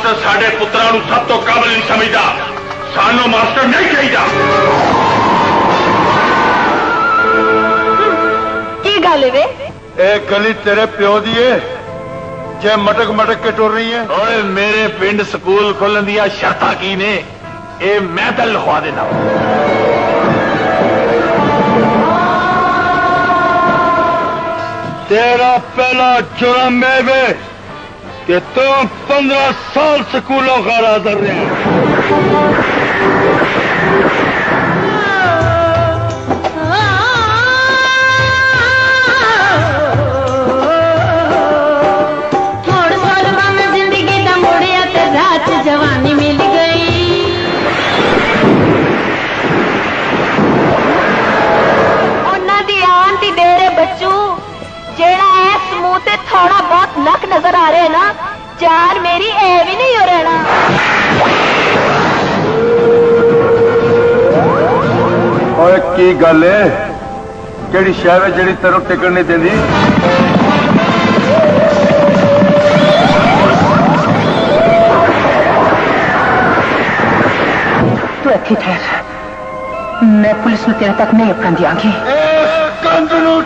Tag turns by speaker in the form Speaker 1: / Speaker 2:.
Speaker 1: Master साडे पुत्रां नूं सब तो काबिल नहीं समझदा। सानू मास्टर नहीं चाहिदा।
Speaker 2: की गल वे?
Speaker 3: ए गली तेरे प्यो दी है जे मटक मटक के टुर रही है।
Speaker 1: ओए मेरे पिंड स्कूल खोलन दिया शर्तां की ने ए मैं तो लिखवा देना।
Speaker 3: तेरा पहला जुर्म में वे कि तुम 15 साल स्कूलों का राजर रहे हैं।
Speaker 2: थोड़ साल में जिंदगी दा मोड़िया ते रात जवानी मिल गई। उन्हां दी आन दी देरे बच्चू जेड़ा इस मुंह ते थोड़ा बहुत नक नजर आ रहे ना, जान मेरी ऐ भी नहीं हो रहना।
Speaker 3: और की गल है जेड़ी शहर है जेड़ी तेरों टिकट नहीं देंदी।
Speaker 4: तू इत्थे ठहर, मैं पुलिस नूं तेरे तक नहीं अपना दियांगी।
Speaker 3: कंध नूं